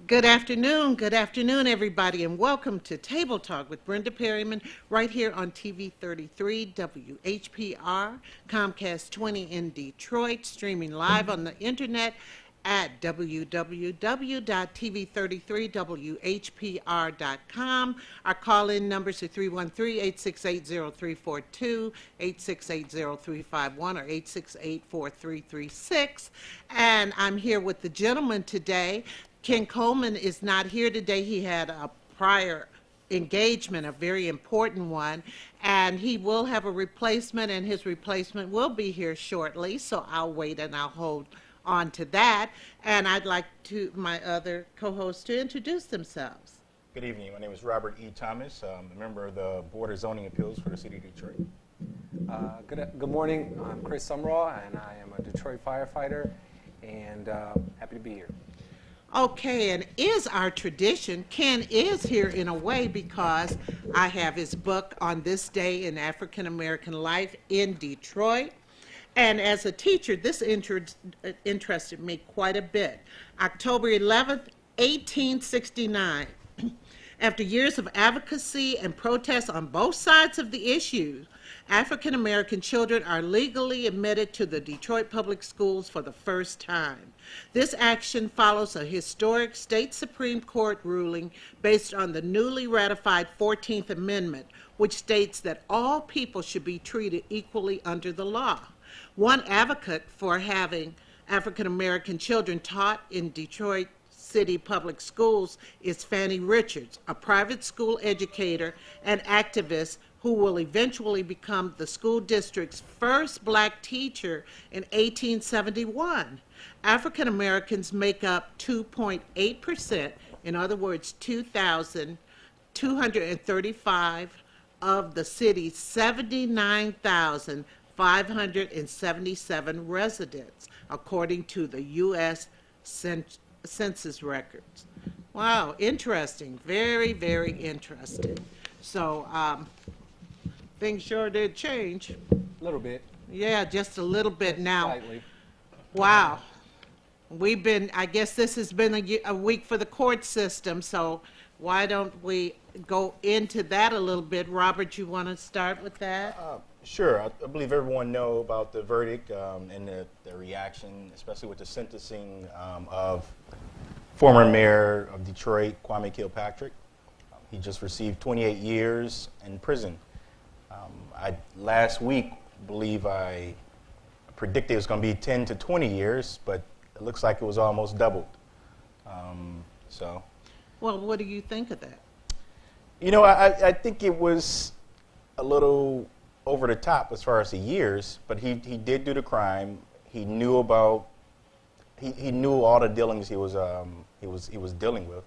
Good afternoon, everybody, and welcome to Table Talk with Brenda Perryman right here on TV 33 WHPR, Comcast 20 in Detroit, streaming live on the internet at www.tv33whpr.com. Our call-in numbers are 313-868-0342, 868-0351, or 868-4336. And I'm here with the gentleman today. Ken Coleman is not here today. He had a prior engagement, a very important one, and he will have a replacement, and his replacement will be here shortly, so I'll wait and I'll hold on to that. And I'd like my other co-hosts to introduce themselves. Good evening. My name is Robert E. Thomas. I'm a member of the Board of Zoning Appeals for the City of Detroit. Good morning. I'm Chris Sumrall, and I am a Detroit firefighter, and happy to be here. Okay, and is our tradition, Ken is here in a way because I have his book on this day in African American life in Detroit. And as a teacher, this interested me quite a bit. October 11th, 1869. After years of advocacy and protests on both sides of the issue, African American children are legally admitted to the Detroit Public Schools for the first time. This action follows a historic state Supreme Court ruling based on the newly ratified 14th Amendment, which states that all people should be treated equally under the law. One advocate for having African American children taught in Detroit City Public Schools is Fannie Richards, a private school educator and activist who will eventually become the school district's first black teacher in 1871. African Americans make up 2.8%, in other words, 2,235 of the city's 79,577 residents, according to the U.S. Census records. Wow, interesting. Very, very interesting. So, things sure did change. A little bit. Yeah, just a little bit now. Slightly. Wow. I guess this has been a week for the court system, so why don't we go into that a little bit? Robert, you want to start with that? Sure. I believe everyone know about the verdict and the reaction, especially with the sentencing of former mayor of Detroit, Kwame Kilpatrick. He just received 28 years in prison. Last week, believe I predicted it was going to be 10 to 20 years, but it looks like it was almost doubled. Well, what do you think of that? You know, I think it was a little over the top as far as the years, but he did do the crime. He knew about he knew all the dealings he was dealing with,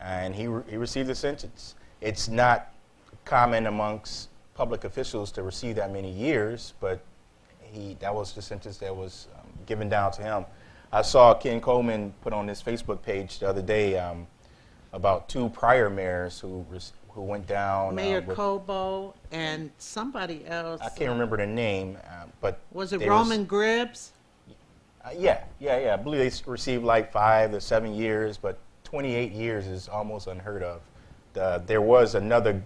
and he received a sentence. It's not common amongst public officials to receive that many years, but that was the sentence that was given down to him. I saw Ken Coleman put on his Facebook page the other day about two prior mayors who went down. Mayor Cobo and somebody else. I can't remember the name, but was it Roman Gribbs? Yeah. I believe they received like 5 to 7 years, but 28 years is almost unheard of. There was another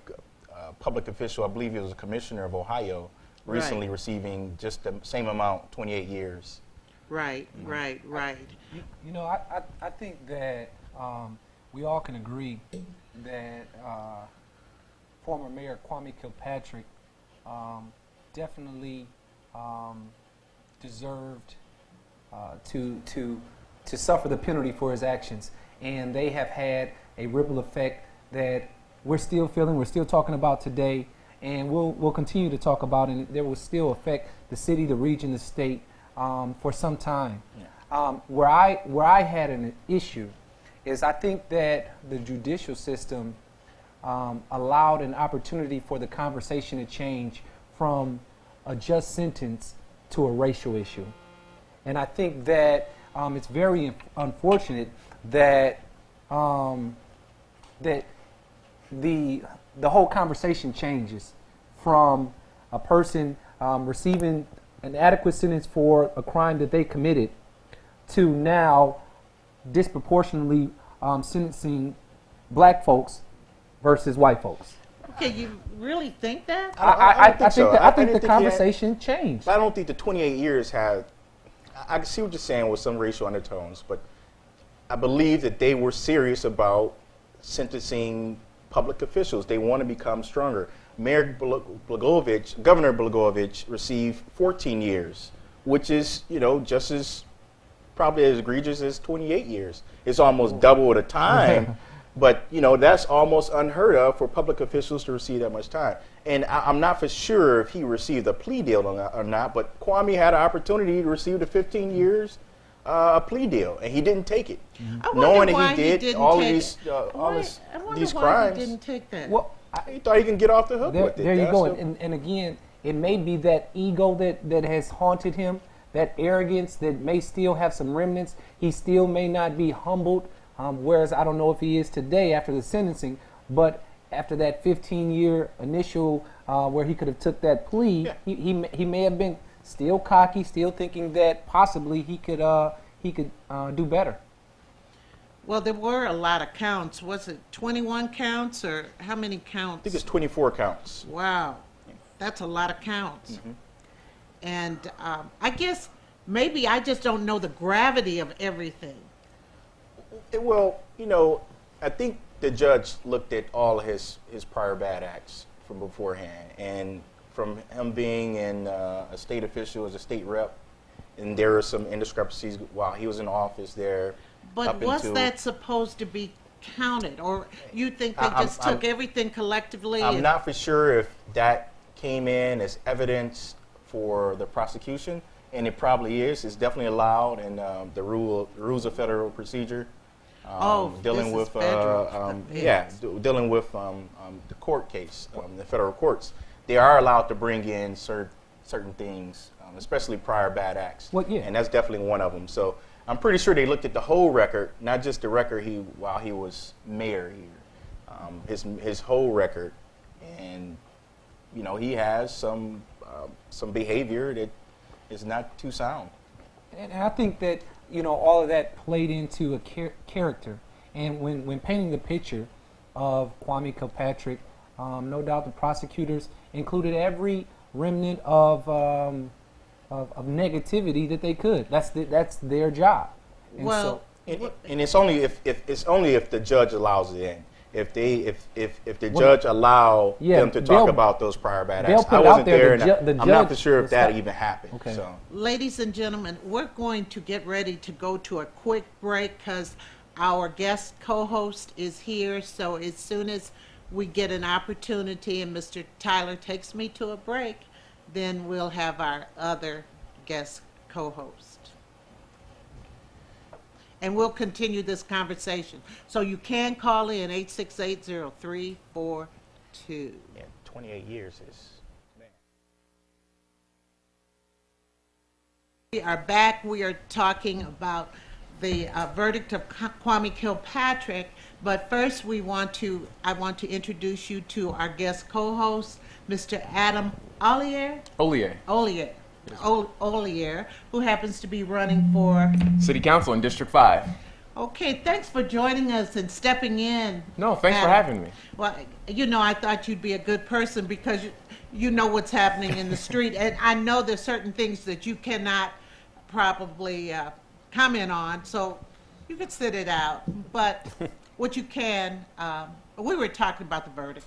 public official, I believe he was a commissioner of Ohio, recently receiving just the same amount, 28 years. Right. You know, I think that we all can agree that former Mayor Kwame Kilpatrick definitely deserved to suffer the penalty for his actions, and they have had a ripple effect that we're still feeling, we're still talking about today, and we'll continue to talk about, and there will still affect the city, the region, the state for some time. Yeah. Where I had an issue is I think that the judicial system allowed an opportunity for the conversation to change from a just sentence to a racial issue. And I think that it's very unfortunate that that the whole conversation changes from a person receiving an adequate sentence for a crime that they committed to now disproportionately sentencing black folks versus white folks. Okay, you really think that? I don't think so. I think didn't the he had- conversation changed. I don't think the 28 years had. I can see what you're saying with some racial undertones, but I believe that they were serious about sentencing public officials. They want to become stronger. Governor Blagojevich received 14 years, which is, just as probably as egregious as 28 years. It's almost double the time, but that's almost unheard of for public officials to receive that much time. And I'm not for sure if he received a plea deal or not, but Kwame had an opportunity to receive the 15 years a plea deal, and he didn't take it, I wonder knowing why that he he did didn't all take these it. I wonder these why crimes. he didn't take that. Well, He thought he can get off the hook there, with it. there you That's go. the- And again, it may be that ego that has haunted him, that arrogance that may still have some remnants. He still may not be humbled, whereas I don't know if he is today after the sentencing, but after that 15-year initial where he could have took that plea, Yeah. he may have been still cocky, still thinking that possibly he could do better. Well, there were a lot of counts. Was it 21 counts or how many I counts? think it's 24 counts. Wow, that's a lot of counts. And I guess maybe I just don't know the gravity of everything. Well, I think the judge looked at all his prior bad acts from beforehand, and from him being a state official as a state rep, and there were some indiscrepancies while he was in office there. But up was into- that supposed to be counted, or you think they I'm- just I'm- took everything collectively? I'm and- not for sure if that came in as evidence for the prosecution, and it probably is. It's definitely allowed in the rules of federal procedure. Dealing this with is federal. dealing with the court case, the federal courts. They are allowed to bring in certain things, especially prior bad acts. Well, yeah. And that's definitely one of them. So I'm pretty sure they looked at the whole record, not just the record while he was mayor here, his whole record, and he has some behavior that is not too sound. And I think that all of that played into a character. And when painting the picture of Kwame Kilpatrick, no doubt the prosecutors included every remnant of negativity that they could. That's their job. And Well, And it's only if the judge allows it in. If the judge allow Yeah, them to talk they'll- about those prior bad they'll acts. put I it out wasn't there, there, the and ju- the I'm not for judge sure if will that stop. even happened. Okay. So. ladies and gentlemen, we're going to get ready to go to a quick break because our guest co-host is here. So as soon as we get an opportunity and Mr. Tyler takes me to a break, then we'll have our other guest co-host. And we'll continue this conversation. So you can call in 868-0342. Yeah, 28 years is. Man. We are back. We are talking about the verdict of Kwame Kilpatrick. But first, I want to introduce you to our guest co-host, Mr. Adam Ollier, who happens to be running for. City Council in District 5. Okay, thanks for joining us and stepping in. No, thanks for Adam. having me. Well, I thought you'd be a good person because you know what's happening in the street, and I know there's certain things that you cannot probably comment on, so you could sit it out. But what you can, we were talking about the verdict.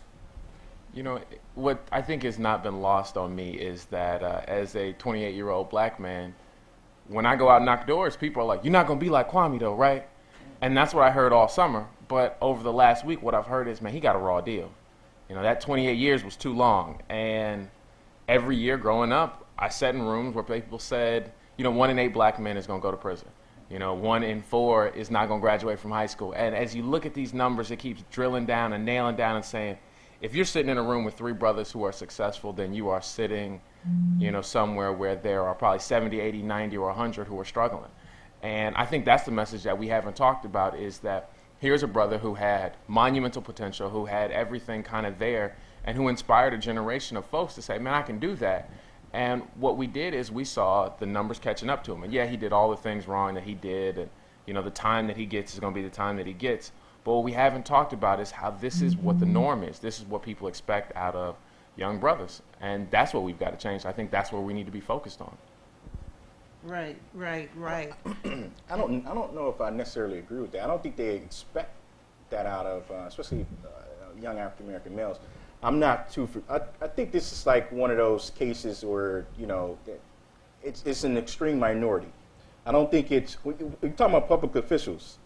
What I think has not been lost on me is that as a 28-year-old black man, when I go out and knock doors, people are like, "You're not going to be like Kwame, though, right?" And that's what I heard all summer. But over the last week, what I've heard is, man, he got a raw deal. That 28 years was too long. And every year growing up, I sat in rooms where people said, 1 in 8 black men is going to go to prison. 1 in 4 is not going to graduate from high school. And as you look at these numbers, it keeps drilling down and nailing down and saying, if you're sitting in a room with 3 brothers who are successful, then you are sitting, somewhere where there are probably 70, 80, 90, or 100 who are struggling. And I think that's the message that we haven't talked about, is that here's a brother who had monumental potential, who had everything kind of there, and who inspired a generation of folks to say, man, I can do that. And what we did is we saw the numbers catching up to him. And yeah, he did all the things wrong that he did, and You know, the time that he gets is going to be the time that he gets. But what we haven't talked about is how this is what the norm is. This is what people expect out of young brothers. And that's what we've got to change. I think that's where we need to be focused on. Right, right, right. I don't know if I necessarily agree with that. I don't think they expect that out of, especially young African American males. I'm not too. I think this is like one of those cases where it's an extreme minority. I don't think it's. We're talking about public officials.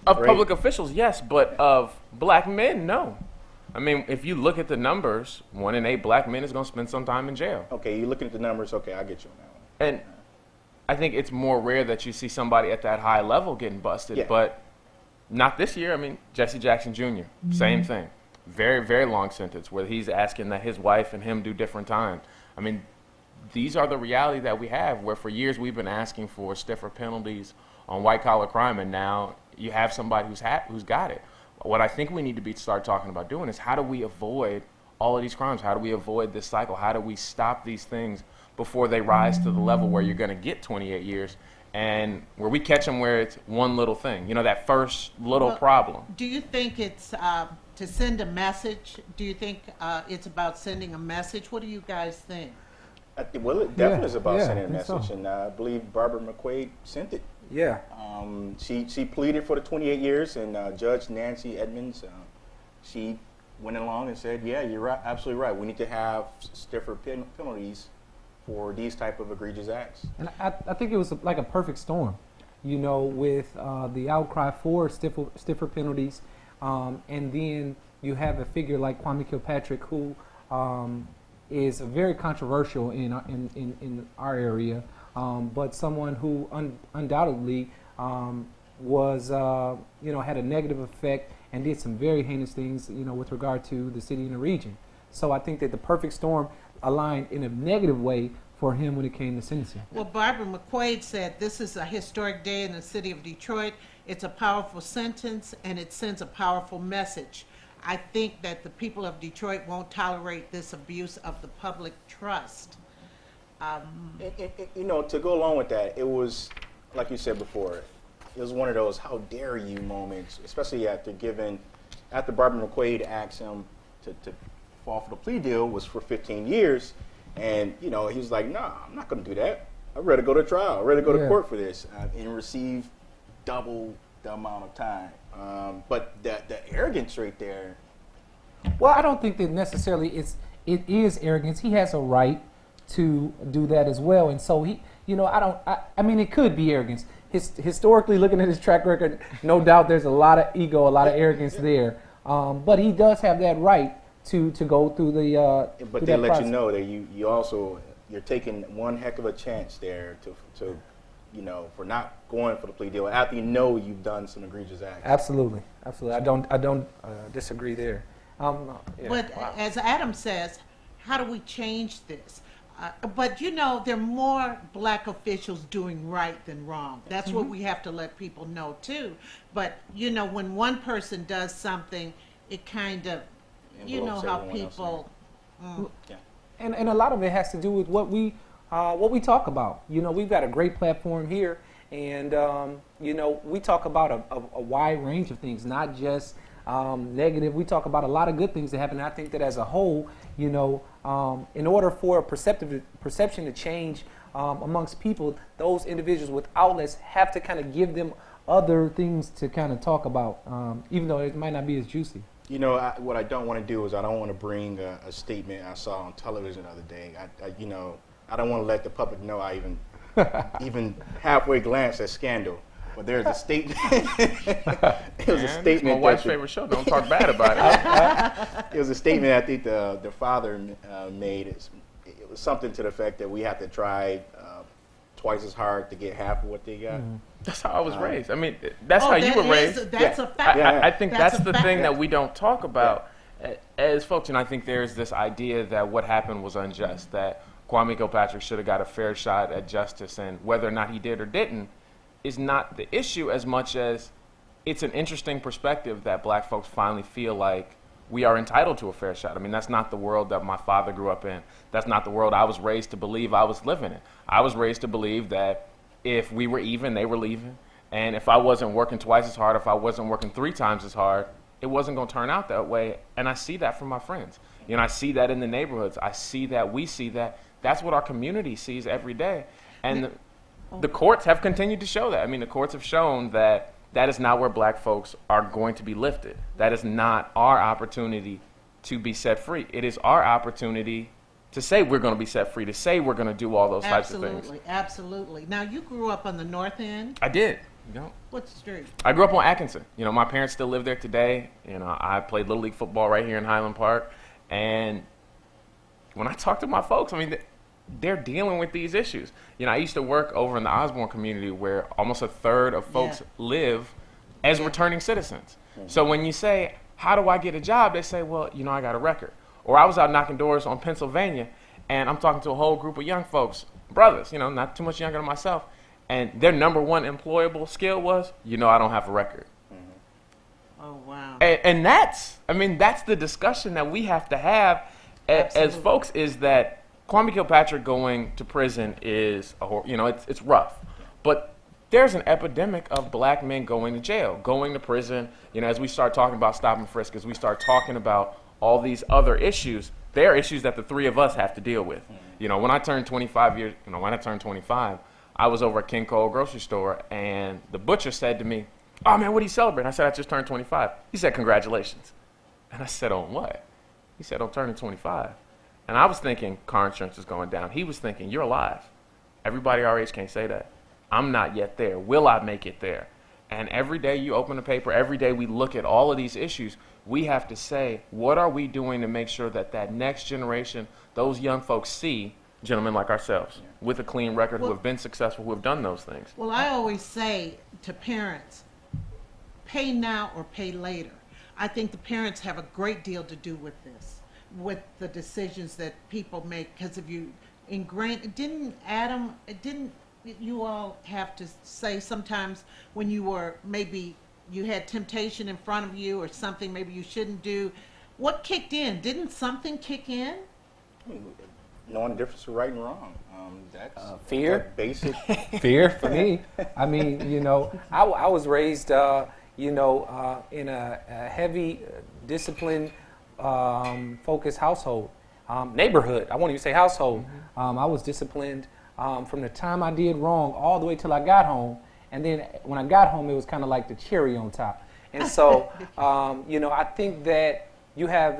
Of Right. public officials, yes, but of black men, no. I mean, if you look at the numbers, 1 in 8 black men is going to spend some time in jail. Okay, you're looking at the numbers. Okay, I get you on that one. And I think it's more rare that you see somebody at that high level getting busted, Yeah. but not this year. I mean, Jesse Jackson Jr., same thing. Very, very long sentence where he's asking that his wife and him do different time. I mean, these are the reality that we have, where for years we've been asking for stiffer penalties on white-collar crime, and now you have somebody who's got it. What I think we need to start talking about doing is how do we avoid all of these crimes? How do we avoid this cycle? How do we stop these things before they rise to the level where you're going to get 28 years and where we catch them where it's one little thing, that first little Well, problem. Do you think it's to send a message? Do you think it's about sending a message? What do you guys think? Well, it definitely Yeah, is about yeah, sending a I think so. message, and I believe Barbara McQuade sent it. Yeah. She pleaded for the 28 years, and Judge Nancy Edmonds, she went along and said, "Yeah, you're right, absolutely right. We need to have stiffer penalties for these type of egregious acts." And I think it was like a perfect storm, with the outcry for stiffer penalties, and then you have a figure like Kwame Kilpatrick, who is very controversial in our area, but someone who undoubtedly was had a negative effect and did some very heinous things, with regard to the city and the region. So I think that the perfect storm aligned in a negative way for him when it came to sentencing. Well, Barbara McQuade said this is a historic day in the city of Detroit. It's a powerful sentence, and it sends a powerful message. I think that the people of Detroit won't tolerate this abuse of the public trust. To go along with that, it was, like you said before, it was one of those "how dare you" moments, especially after Barbara McQuade asked him to fall for the plea deal was for 15 years, and he was like, "Nah, I'm not going to do that. I'd rather go to trial. I'd rather go to court for this and receive double the amount of time." But the arrogance right there. Well, I don't think that necessarily it is arrogance. He has a right to do that as well, and so he, I mean, it could be arrogance. Historically, looking at his track record, no doubt there's a lot of ego, a lot of arrogance there. But he does have that right to go through the. But through they that let process. you know that you're taking one heck of a chance there to for not going for the plea deal after you've done some egregious acts. Absolutely. I don't disagree there. Yeah, But wow. as Adam says, how do we change this? But there are more black officials doing right than wrong. That's what we have to let people know too. But when one person does something, it kind of, Involves how everyone else, people. Yeah. And a lot of it has to do with what we talk about. We've got a great platform here, and we talk about a wide range of things, not just negative. We talk about a lot of good things that happen. And I think that as a whole, in order for a perception to change amongst people, those individuals with outlets have to kind of give them other things to kind of talk about, even though it might not be as juicy. What I don't want to do is I don't want to bring a statement I saw on television the other day. I don't want to let the public know I even halfway glanced at Scandal. But there's a statement. It was a It's statement. my wife's that favorite show. Don't talk bad about it. It was a statement I think the father made. It was something to the effect that we have to try twice as hard to get half of what they got. That's how I was raised. I mean, that's how you were raised. That's Yeah. a fact. Yeah. I think that's a the fact. thing that we don't talk about as folks. And I think there's this idea that what happened was unjust, that Kwame Kilpatrick should have got a fair shot at justice, and whether or not he did or didn't is not the issue as much as it's an interesting perspective that black folks finally feel like we are entitled to a fair shot. I mean, that's not the world that my father grew up in. That's not the world I was raised to believe I was living in. I was raised to believe that if we were even, they were leaving. And if I wasn't working twice as hard, if I wasn't working 3 times as hard, it wasn't going to turn out that way. And I see that from my friends. You know, I see that in the neighborhoods. I see that, we see that. That's what our community sees every day. And the courts have continued to show that. I mean, the courts have shown that that is not where black folks are going to be lifted. That is not our opportunity to be set free. It is our opportunity to say we're going to be set free, to say we're going to do all those types of things. Absolutely, absolutely. Now, you grew up on the north end. I did. You know, What street? I grew up on Atkinson. You know, my parents still live there today. You know, I played Little League football right here in Highland Park. And when I talk to my folks, I mean, they're dealing with these issues. You know, I used to work over in the Osborne community where almost a third of folks live as returning citizens. So when you say, how do I get a job? They say, well, you know, I got a record. Or I was out knocking doors on Pennsylvania, and I'm talking to a whole group of young folks, brothers, you know, not too much younger than myself. And their number one employable skill was, you know, I don't have a record. Oh, wow. And that's, I mean, that's the discussion that we have to have as Absolutely. folks, is that Kwame Kilpatrick going to prison is, you know, it's rough. But there's an epidemic of black men going to jail, going to prison. You know, as we start talking about stop and frisk, as we start talking about all these other issues, there are issues that the three of us have to deal with. You know, when I turned 25, I was over at King Cole grocery store, and the butcher said to me, oh man, what are you celebrating? I said, I just turned 25. He said, congratulations. And I said, on what? He said, I'm turning 25. And I was thinking car insurance is going down. He was thinking, you're alive. Everybody our age can't say that. I'm not yet there. Will I make it there? And every day you open the paper, every day we look at all of these issues, we have to say, what are we doing to make sure that that next generation, those young folks, see gentlemen like ourselves with a clean record, who have been successful, who have done those things. Well, I always say to parents, pay now or pay later. I think the parents have a great deal to do with this, with the decisions that people make. Because if you didn't you all have to say sometimes when you were, maybe you had temptation in front of you or something maybe you shouldn't do, what kicked in? Didn't something kick in? Knowing the difference of right and wrong. That's Fear. that basic. Fear for me. I mean, you know, I was raised, you know, in a heavy, discipline, focused household, neighborhood. I won't even say household. I was disciplined from the time I did wrong all the way till I got home. And then when I got home, it was kind of like the cherry on top. And so, you know, I think that you have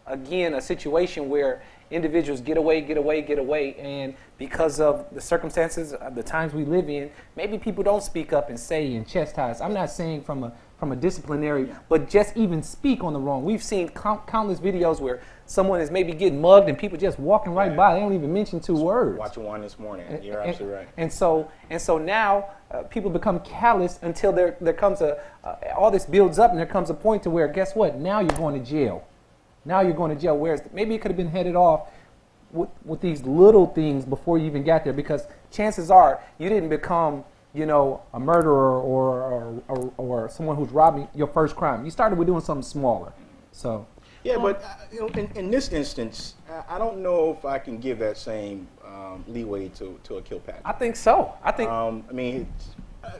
again, a situation where individuals get away, and because of the circumstances of the times we live in, maybe people don't speak up and say and chastise. I'm not saying from a disciplinary, but just even speak on the wrong. We've seen countless videos where someone is maybe getting mugged and people just walking right by. They don't even mention 2 words. Watching one this morning. You're absolutely right. And so now people become callous until there comes all this builds up, and there comes a point to where, guess what? Now you're going to jail. Now you're going to jail. Whereas maybe it could have been headed off with these little things before you even got there, because chances are you didn't become, you know, a murderer or someone who's robbing your first crime. You started with doing something smaller. So. Yeah, but you know, in this instance, I don't know if I can give that same leeway to a Kilpatrick. I think so. I think. I mean,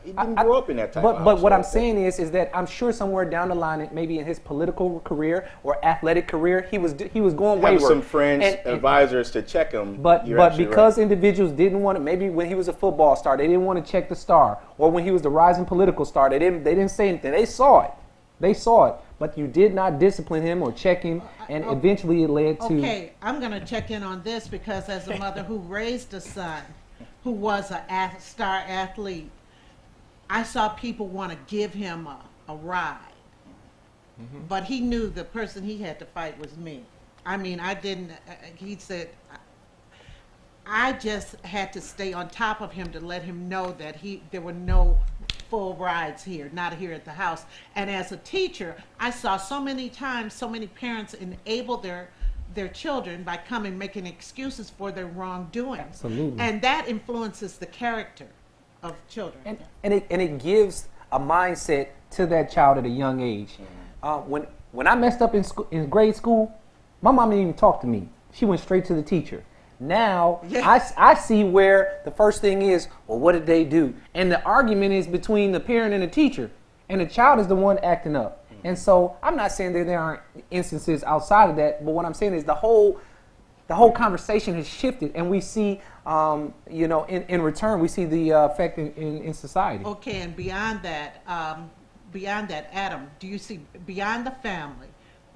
he didn't grow up in that type of But what I'm household. saying is that I'm sure somewhere down the line, maybe in his political career or athletic career, he was going Having wayward. some friends, And- advisors to check him. But you're absolutely because right. individuals didn't want to, maybe when he was a football star, they didn't want to check the star, or when he was the rising political star, they didn't say anything. They saw it, but you did not discipline him or check him, and eventually it led to. Okay, I'm going to check in on this because as a mother who raised a son who was a star athlete, I saw people want to give him a ride. But he knew the person he had to fight was me. I mean, I didn't, he said, I just had to stay on top of him to let him know that there were no full rides here, not here at the house. And as a teacher, I saw so many times, so many parents enable their children by coming making excuses for their wrongdoing. Absolutely. And that influences the character of children. And it gives a mindset to that child at a young age. When I messed up in grade school, my mom didn't even talk to me. She went straight to the teacher. Now, Yeah. I see where the first thing is, well, what did they do? And the argument is between the parent and the teacher, and the child is the one acting up. And so I'm not saying that there aren't instances outside of that, but what I'm saying is the whole conversation has shifted, and we see, in return, we see the effect in society. Okay, and beyond that, Adam, do you see beyond the family,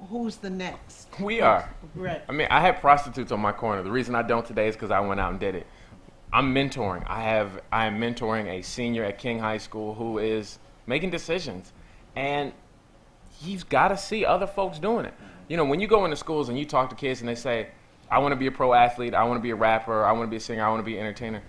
who's the next? We are. Right. I mean, I have prostitutes on my corner. The reason I don't today is because I went out and did it. I'm mentoring. I am mentoring a senior at King High School who is making decisions, and he's got to see other folks doing it. You know, when you go into schools and you talk to kids and they say, I want to be a pro athlete, I want to be a rapper, I want to be a singer, I want to be an entertainer.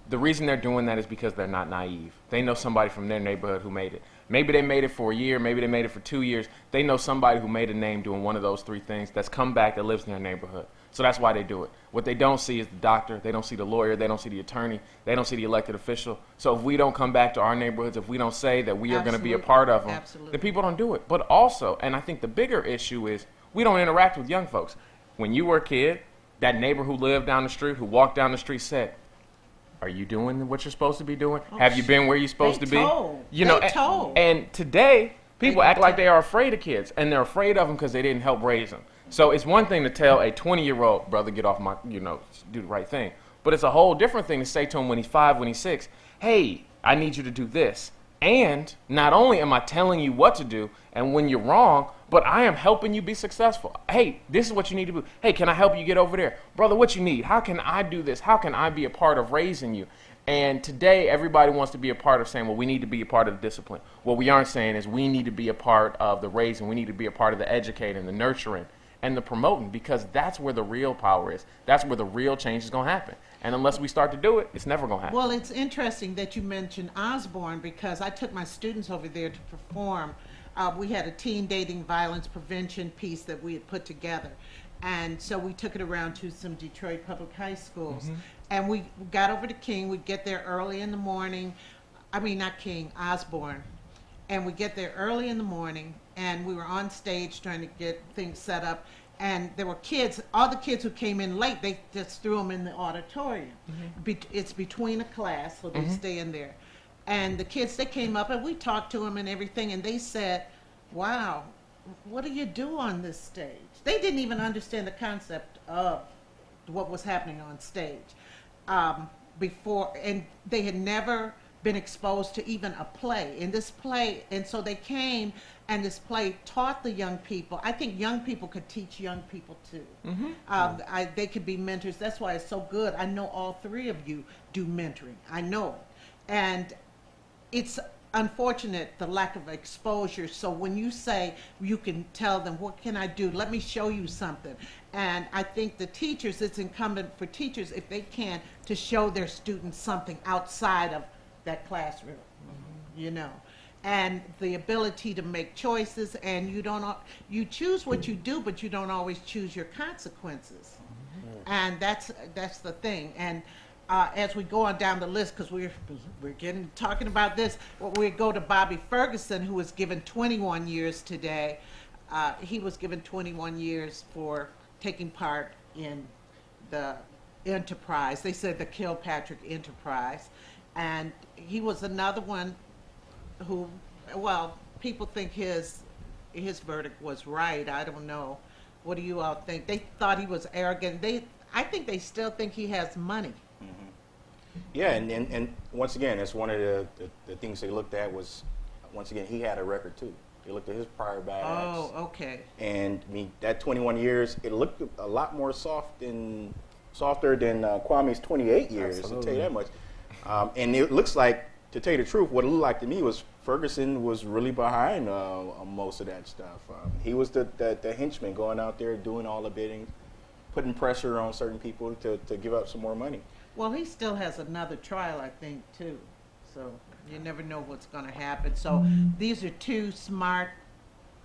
The reason they're doing that is because they're not naive. They know somebody from their neighborhood who made it. Maybe they made it for a year, maybe they made it for 2 years. They know somebody who made a name doing one of those three things that's come back, that lives in their neighborhood. So that's why they do it. What they don't see is the doctor, they don't see the lawyer, they don't see the attorney, they don't see the elected official. So if we don't come back to our neighborhoods, if we don't say that we are going to be a Absolutely. part of them, Absolutely. then people don't do it. But also, and I think the bigger issue is, we don't interact with young folks. When you were a kid, that neighbor who lived down the street, who walked down the street said, are you doing what you're supposed to be doing? Have you been where you're supposed They to be? told. You know, They told. and today, people They act like told. they are afraid of kids, and they're afraid of them because they didn't help raise them. So it's one thing to tell a 20-year-old, brother, get off my, do the right thing. But it's a whole different thing to say to him when he's 5, when he's 6, hey, I need you to do this. And not only am I telling you what to do and when you're wrong, but I am helping you be successful. Hey, this is what you need to do. Hey, can I help you get over there? Brother, what you need? How can I do this? How can I be a part of raising you? And today, everybody wants to be a part of saying, well, we need to be a part of the discipline. What we aren't saying is we need to be a part of the raising. We need to be a part of the educating, the nurturing, and the promoting, because that's where the real power is. That's where the real change is going to happen. And unless we start to do it, it's never going to happen. Well, it's interesting that you mentioned Osborne, because I took my students over there to perform. We had a teen dating violence prevention piece that we had put together. And so we took it around to some Detroit public high schools. And we got over to King. We'd get there early in the morning. I mean, not King, Osborne. And we get there early in the morning, and we were on stage trying to get things set up. And there were kids, all the kids who came in late, they just threw them in the auditorium. It's between a class, so they stay in there. And the kids, they came up and we talked to them and everything, and they said, wow, what do you do on this stage? They didn't even understand the concept of what was happening on stage before, and they had never been exposed to even a play. In this play, and so they came, and this play taught the young people. I think young people could teach young people too. They could be mentors. That's why it's so good. I know all three of you do mentoring. I know it. And it's unfortunate, the lack of exposure. So when you say you can tell them, what can I do? Let me show you something. And I think the teachers, it's incumbent for teachers, if they can, to show their students something outside of that classroom, and the ability to make choices. And you choose what you do, but you don't always choose your consequences. And that's the thing. And as we go on down the list, because we're talking about this, we go to Bobby Ferguson, who was given 21 years today. He was given 21 years for taking part in the enterprise. They said the Kilpatrick enterprise. And he was another one who, well, people think his verdict was right. I don't know. What do you all think? They thought he was arrogant. I think they still think he has money. Yeah, and once again, that's one of the things they looked at was, once again, he had a record too. They looked at his prior bad acts. Oh, okay. And I mean, that 21 years, it looked a lot more softer than Kwame's 28 years, Absolutely. to tell you that much. And it looks like, to tell you the truth, what it looked like to me was Ferguson was really behind most of that stuff. He was the henchman going out there doing all the bidding, putting pressure on certain people to give up some more money. Well, he still has another trial, I think, too. So you never know what's going to happen. So these are two smart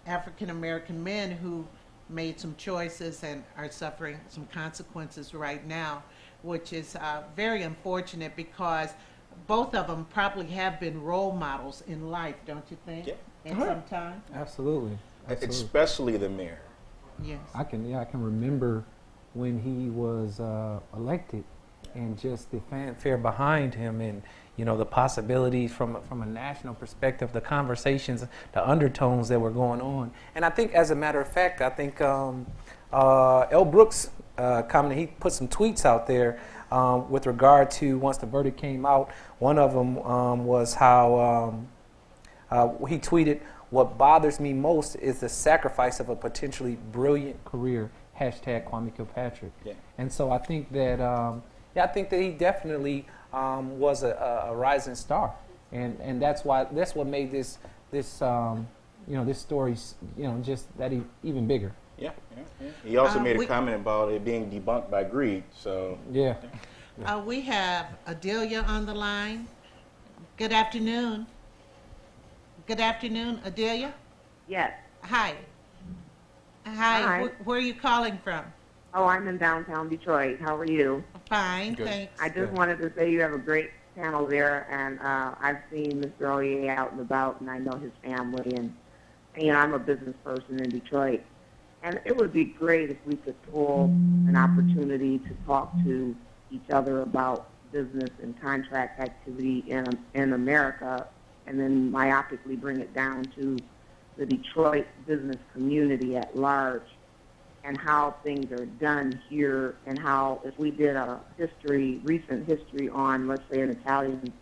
African-American men who made some choices and are suffering some consequences right now, which is very unfortunate, because both of them probably have been role models in life, don't you think? Yeah. At some time? Absolutely. Especially the mayor. Yes. I can remember when he was elected, and just the fanfare behind him, and the possibilities from a national perspective, the conversations, the undertones that were going on. And I think, as a matter of fact, I think L. Brooks commented, he put some tweets out there with regard to once the verdict came out. One of them was how he tweeted, "What bothers me most is the sacrifice of a potentially brilliant career." Hashtag Kwame Kilpatrick. Yeah. And so I think that I think that he definitely was a rising star, and that's what made this this story just that even bigger. Yeah. He also made a we- comment about it being debunked by greed. So Yeah. We have Adelia on the line. Good afternoon. Good afternoon, Adelia. Yes. Hi. Hi. Hi. Where are you calling from? Oh, I'm in downtown Detroit. How are you? Fine, Good. thanks. I just Good. wanted to say you have a great panel there, and I've seen Mr. Oye out and about, and I know his family, and I'm a business person in Detroit. And it would be great if we could pull an opportunity to talk to each other about business and contract activity in America, and then myopically bring it down to the Detroit business community at large, and how things are done here, and how if we did a recent history on, let's say, an Italian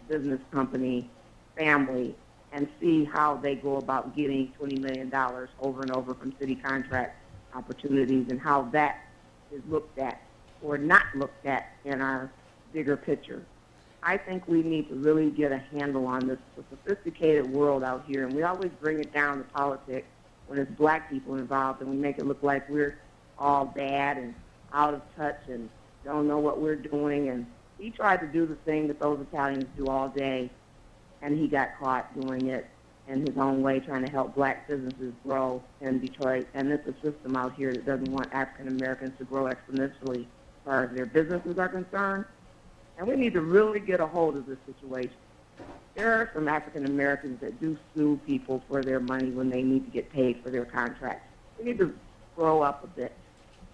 business company family, and see how they go about getting $20 million over and over from city contract opportunities, and how that is looked at or not looked at in our bigger picture. I think we need to really get a handle on this. It's a sophisticated world out here, and we always bring it down to politics when it's black people involved, and we make it look like we're all bad and out of touch and don't know what we're doing. And he tried to do the thing that those Italians do all day, and he got caught doing it in his own way, trying to help black businesses grow in Detroit. And it's a system out here that doesn't want African Americans to grow exponentially as far as their businesses are concerned. And we need to really get a hold of this situation. There are some African Americans that do sue people for their money when they need to get paid for their contracts. We need to grow up a bit.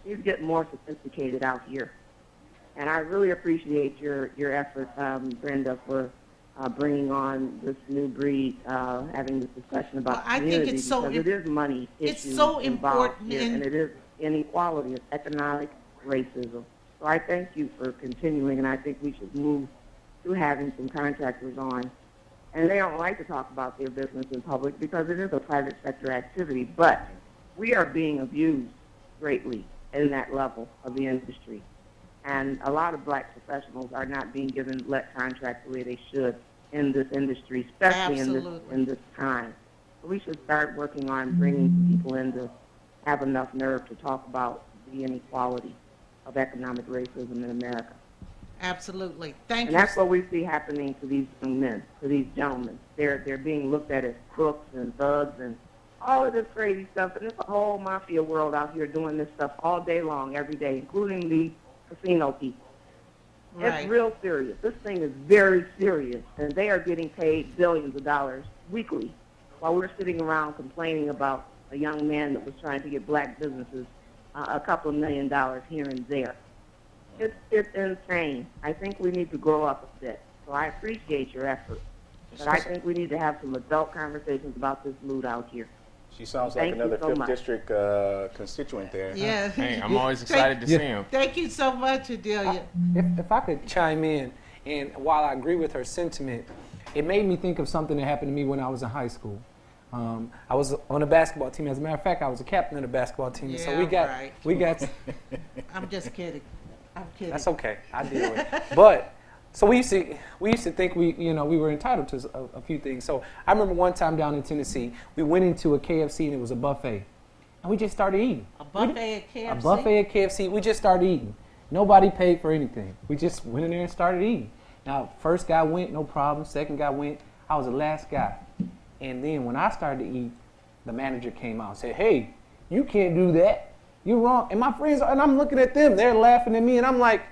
We need to get more sophisticated out here. And I really appreciate your effort, Brenda, for bringing on this new breed, having this discussion about Well, I think community, it's so because it is money it's issues so involved important here, in- and it is inequality, it's economic racism. So I thank you for continuing, and I think we should move to having some contractors on. And they don't like to talk about their business in public because it is a private sector activity, but we are being abused greatly in that level of the industry. And a lot of black professionals are not being given let contracts the way they should in this industry, especially Absolutely. in this time. So we should start working on bringing people in to have enough nerve to talk about the inequality of economic racism in America. Absolutely. Thank And you. that's what we see happening to these young men, to these gentlemen. They're being looked at as crooks and thugs and all of this crazy stuff. And there's a whole mafia world out here doing this stuff all day long, every day, including the casino people. Right. It's real serious. This thing is very serious, and they are getting paid billions of dollars weekly while we're sitting around complaining about a young man that was trying to get black businesses a couple of $1 million here and there. It's insane. I think we need to grow up a bit. So I appreciate your effort, but I think we need to have some adult conversations about this mood out here. she sounds like Thank you another so 5th much. District constituent there. Yeah. Hey, I'm always Thank- excited to see him. Thank you so much, Adelia. If I could chime in, and while I agree with her sentiment, it made me think of something that happened to me when I was in high school. I was on a basketball team. As a matter of fact, I was a captain of the basketball team. So Yeah, we right. got. I'm just kidding. I'm kidding. That's okay. I deal with it. But so we used to think we were entitled to a few things. So I remember one time down in Tennessee, we went into a KFC and it was a buffet, and we just started eating. A buffet at KFC? A buffet at KFC. We just started eating. Nobody paid for anything. We just went in there and started eating. Now, first guy went, no problem. Second guy went. I was the last guy. And then when I started to eat, the manager came out and said, "Hey, you can't do that. You're wrong." And my friends, and I'm looking at them, they're laughing at me, and I'm like,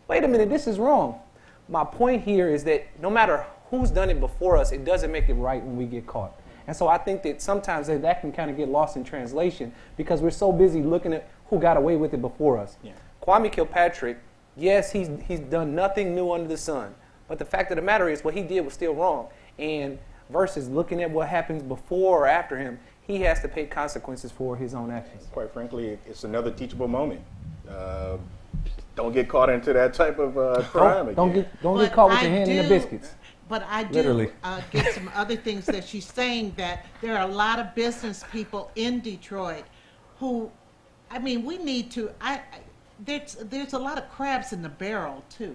wait a minute, this is wrong. My point here is that no matter who's done it before us, it doesn't make it right when we get caught. And so I think that sometimes that can kind of get lost in translation because we're so busy looking at who got away with it before us. Yeah. Kwame Kilpatrick, yes, he's done nothing new under the sun. But the fact of the matter is what he did was still wrong. And versus looking at what happens before or after him, he has to pay consequences for his own actions. Quite frankly, it's another teachable moment. Don't get caught into that type of crime again. Don't But get caught with I your hand in the do- biscuits. But I do Literally. get some other things that she's saying, that there are a lot of business people in Detroit who, I mean, we need to, there's a lot of crabs in the barrel too.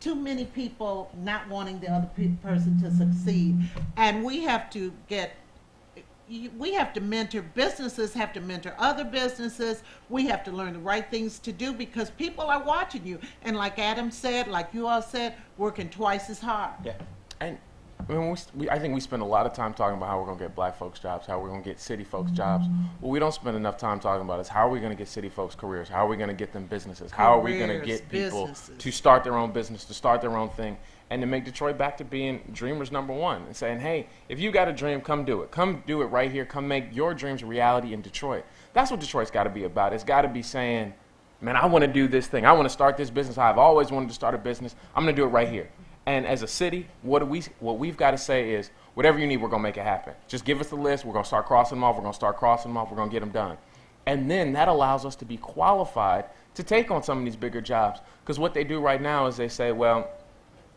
Too many people not wanting the other person to succeed. And we have to mentor, businesses have to mentor other businesses. We have to learn the right things to do because people are watching you. And like Adam said, like you all said, working twice as hard. Yeah. And I mean, I think we spend a lot of time talking about how we're going to get black folks jobs, how we're going to get city folks jobs. What we don't spend enough time talking about is how are we going to get city folks careers? How are we going to get them businesses? How are we going to Careers, get people businesses. to start their own business, to start their own thing, and to make Detroit back to being dreamers number one and saying, hey, if you got a dream, come do it. Come do it right here. Come make your dreams a reality in Detroit. That's what Detroit's got to be about. It's got to be saying, man, I want to do this thing. I want to start this business. I've always wanted to start a business. I'm going to do it right here. And as a city, what we've got to say is, whatever you need, we're going to make it happen. Just give us the list. We're going to start crossing them off. We're going to start crossing them off. We're going to get them done. And then that allows us to be qualified to take on some of these bigger jobs. Because what they do right now is they say, well,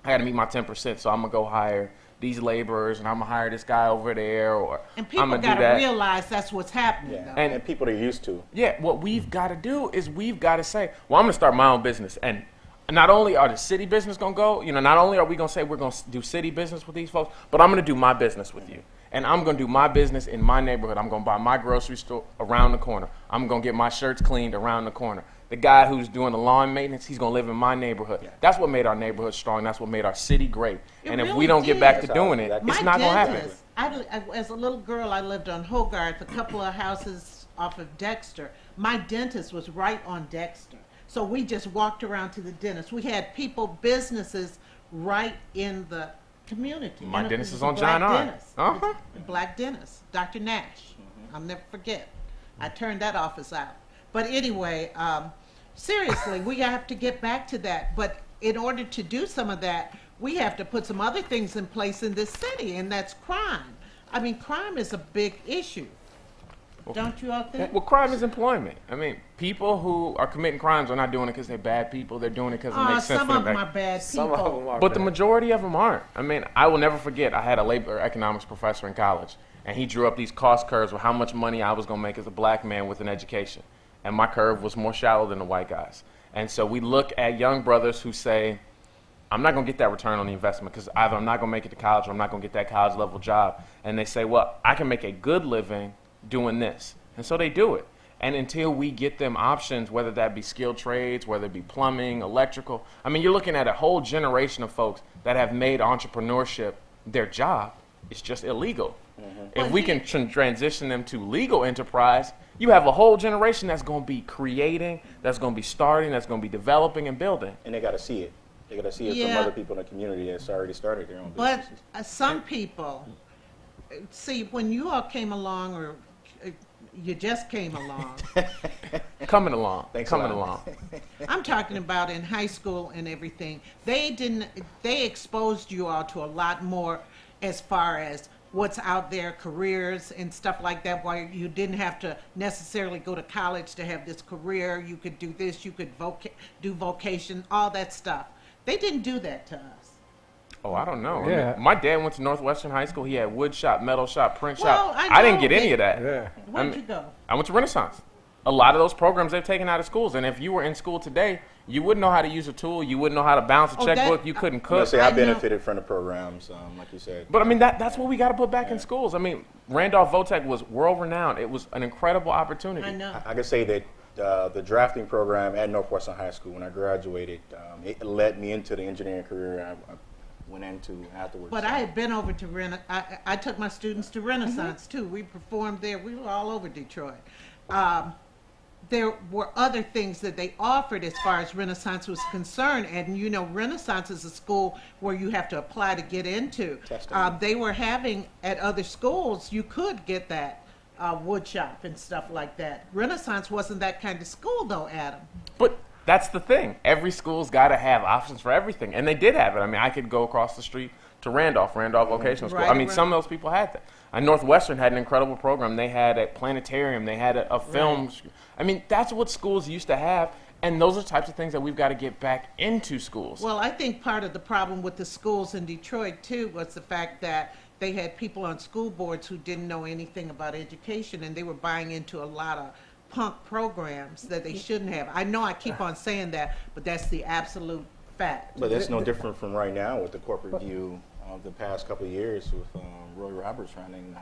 I got to meet my 10%, so I'm going to go hire these laborers, and I'm going to hire this guy over there, or And I'm people going to got do to that. realize that's what's happening. Yeah. Though. And people are used to. Yeah, what we've got to do is we've got to say, well, I'm going to start my own business. And not only are the city business going to go, not only are we going to say we're going to do city business with these folks, but I'm going to do my business with you. And I'm going to do my business in my neighborhood. I'm going to buy my grocery store around the corner. I'm going to get my shirts cleaned around the corner. The guy who's doing the lawn maintenance, he's going to live in my neighborhood. Yeah. That's what made our neighborhood strong. That's what made our city great. It And if really we don't get did. back to That's how- doing it, that- it's My not going to happen. dentist, as a little girl, I lived on Hogarth, a couple of houses off of Dexter. My dentist was right on Dexter. So we just walked around to the dentist. We had people, businesses right in the community. My And it dentist was is a on black John R. dentist. Uh-huh. A black dentist, Dr. Nash. I'll never forget. I turned that office out. But anyway, seriously, we have to get back to that. But in order to do some of that, we have to put some other things in place in this city, and that's crime. I mean, crime is a big issue. Don't you all think? Well, crime is employment. I mean, people who are committing crimes are not doing it because they're bad people. They're doing it because it makes sense Some for of them. them are bad Some people. of them are But the bad. majority of them aren't. I mean, I will never forget, I had a labor economics professor in college, and he drew up these cost curves with how much money I was going to make as a black man with an education. And my curve was more shallow than the white guys. And so we look at young brothers who say, I'm not going to get that return on the investment because either I'm not going to make it to college or I'm not going to get that college level job. And they say, well, I can make a good living doing this. And so they do it. And until we get them options, whether that be skilled trades, whether it be plumbing, electrical, I mean, you're looking at a whole generation of folks that have made entrepreneurship their job. It's just illegal. If we can transition them to legal enterprise, you have a whole generation that's going to be creating, that's going to be starting, that's going to be developing and building. And they got to see it. They got to see it Yeah. from other people in the community that's already started their own But businesses. some people, see, when you all came along, or you just came along, Coming along. Thanks a coming lot. along. I'm talking about in high school and everything, they exposed you all to a lot more as far as what's out there, careers and stuff like that, where you didn't have to necessarily go to college to have this career. You could do this, you could do vocation, all that stuff. They didn't do that to us. Oh, I don't know. Yeah. I mean, my dad went to Northwestern High School. He had wood shop, metal shop, print Well, shop. I I didn't know get any that- of that. Yeah. Where'd you go? I went to Renaissance. A lot of those programs they've taken out of schools. And if you were in school today, you wouldn't know how to use a tool. You wouldn't know how to balance a Oh, that- checkbook. You couldn't I'm gonna cook. say I I know. benefited from the programs, like you said. But I mean, that's what we got to put back in schools. I mean, Randolph Votech was world renowned. It was an incredible opportunity. I know. I can say that the drafting program at Northwestern High School, when I graduated, it led me into the engineering career I went into afterwards. But I had been over to I took my students to Renaissance too. We performed there. We were all over Detroit. There were other things that they offered as far as Renaissance was concerned. And you know, Renaissance is a school where you have to apply to get into. Testing. They were having at other schools, you could get that wood shop and stuff like that. Renaissance wasn't that kind of school, though, Adam. But that's the thing. Every school's got to have options for everything, and they did have it. I mean, I could go across the street to Randolph Vocational School. Right, I mean, right. some of those people had that. Northwestern had an incredible program. They had a planetarium. They had a film. I mean, that's what schools used to have, and those are the types of things that we've got to get back into schools. Well, I think part of the problem with the schools in Detroit, too, was the fact that they had people on school boards who didn't know anything about education, and they were buying into a lot of punk programs that they shouldn't have. I know I keep on saying that, but that's the absolute fact. But that's no different from right now with the corporate view of the past couple of years with Roy Roberts running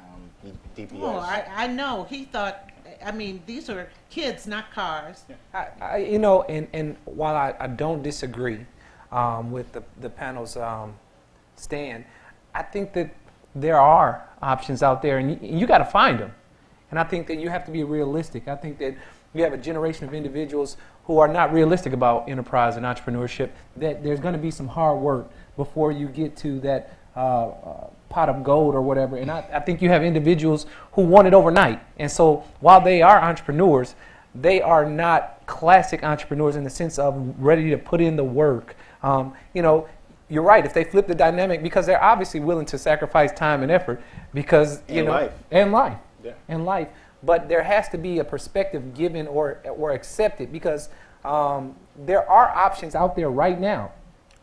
DPS. Oh, I know. He thought, I mean, these are kids, not cars. You know, and while I don't disagree with the panel's stand, I think that there are options out there, and you got to find them. And I think that you have to be realistic. I think that you have a generation of individuals who are not realistic about enterprise and entrepreneurship, that there's going to be some hard work before you get to that pot of gold or whatever. And I think you have individuals who want it overnight. And so while they are entrepreneurs, they are not classic entrepreneurs in the sense of ready to put in the work. You know, you're right. If they flip the dynamic, because they're obviously willing to sacrifice time and effort, because you And know, life. and life, Yeah. and life. But there has to be a perspective given or accepted, because there are options out there right now.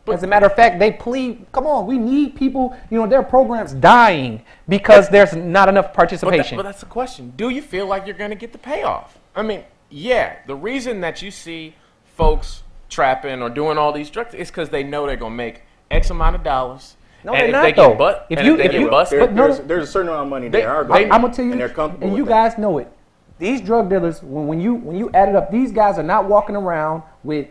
As a matter of fact, they plead, come on, we need people. You know, there are programs dying because there's not enough participation. But that's the question. Do you feel like you're going to get the payoff? I mean, yeah, the reason that you see folks trapping or doing all these drugs is because they know they're going to make X amount of dollars. No, and they're if not, they though. get bust, If and you- if they if get you- busted, but no, there's a certain amount of money They- they are they- going. I'm gonna tell you, and they're comfortable and with you that. guys know it. These drug dealers, when you add it up, these guys are not walking around with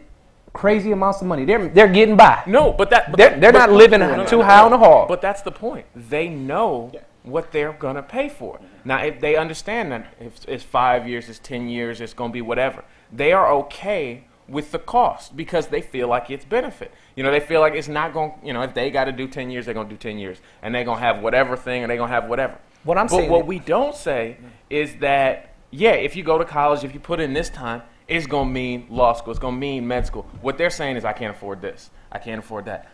crazy amounts of money. They're getting by. no, but They're not living too high on the hog. But that's the point. They know what they're gonna pay for. Now, if they understand that if it's 5 years, it's 10 years, it's gonna be whatever, they are okay with the cost because they feel like it's benefit. You know, they feel like it's not going. You know, if they got to do 10 years, they're gonna do 10 years, and they're gonna have whatever thing, and they're gonna have whatever. What I'm but saying what is- we don't say is that if you go to college, if you put in this time, it's gonna mean law school. It's gonna mean med school. What they're saying is, I can't afford this. I can't afford that.